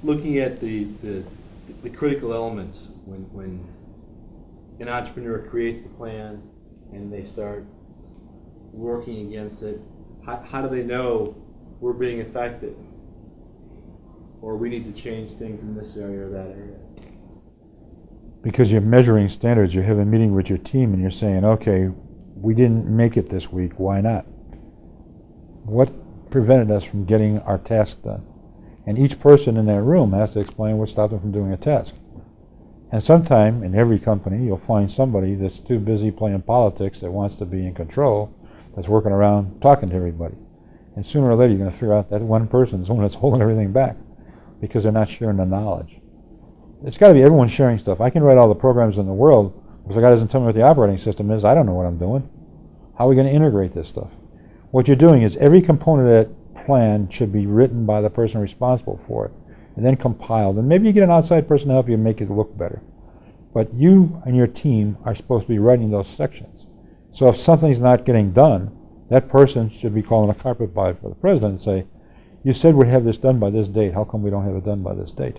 looking at the critical elements when an entrepreneur creates the plan and they start working against it, how do they know we're being effective, or we need to change things in this area or that area? Because you're measuring standards. You have a meeting with your team and you're saying, okay, we didn't make it this week, why not? What prevented us from getting our task done? And each person in that room has to explain what stopped them from doing a task. And sometime in every company you'll find somebody that's too busy playing politics that wants to be in control, that's working around talking to everybody. And sooner or later you're going to figure out that one person is the one that's holding everything back because they're not sharing the knowledge. It's got to be everyone sharing stuff. I can write all the programs in the world, but if the guy doesn't tell me what the operating system is, I don't know what I'm doing. How are we going to integrate this stuff? What you're doing is every component of that plan should be written by the person responsible for it and then compiled. And maybe you get an outside person to help you make it look better. But you and your team are supposed to be writing those sections. So if something's not getting done, that person should be calling a carpetbagger for the president and say, you said we'd have this done by this date. How come we don't have it done by this date?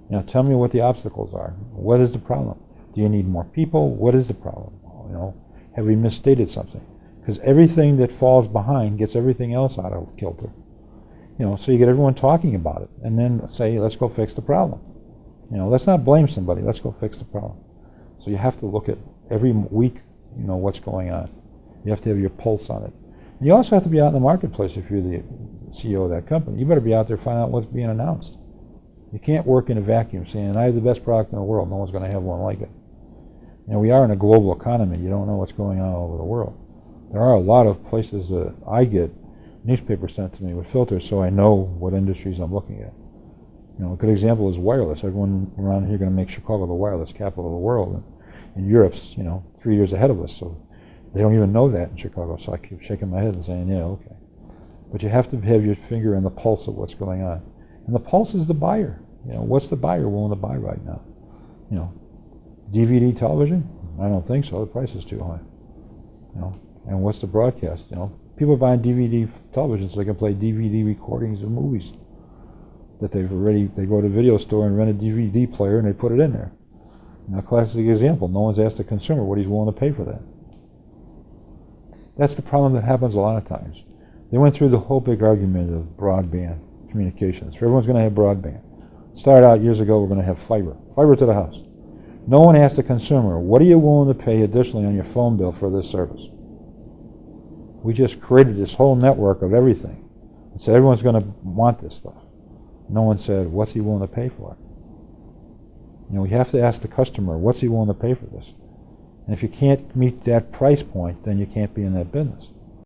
You know, tell me what the obstacles are. What is the problem? Do you need more people? What is the problem? You know, have we misstated something? Because everything that falls behind gets everything else out of kilter. You know, so you get everyone talking about it, and then say, let's go fix the problem. You know, let's not blame somebody. Let's go fix the problem. So you have to look at every week, you know, what's going on. You have to have your pulse on it. And you also have to be out in the marketplace if you're the CEO of that company. You better be out there finding out what's being announced. You can't work in a vacuum saying, I have the best product in the world. No one's going to have one like it. You know, we are in a global economy. You don't know what's going on all over the world. There are a lot of places that I get newspapers sent to me with filters so I know what industries I'm looking at. You know, a good example is wireless. Everyone around here is going to make Chicago the wireless capital of the world. And Europe's, you know, 3 years ahead of us. So they don't even know that in Chicago. So I keep shaking my head and saying, yeah, okay. But you have to have your finger in the pulse of what's going on. And the pulse is the buyer. You know, what's the buyer willing to buy right now? You know, DVD television? I don't think so. The price is too high. You know, and what's the broadcast? You know, people are buying DVD television so they can play DVD recordings of movies that they go to a video store and rent a DVD player and they put it in there. Now, classic example, no one's asked the consumer what he's willing to pay for that. That's the problem that happens a lot of times. They went through the whole big argument of broadband communications. Everyone's going to have broadband. Started out years ago, we're going to have fiber to the house. No one asked the consumer, what are you willing to pay additionally on your phone bill for this service? We just created this whole network of everything and said everyone's going to want this stuff. No one said, what's he willing to pay for it? You know, we have to ask the customer, what's he willing to pay for this? And if you can't meet that price point, then you can't be in that business.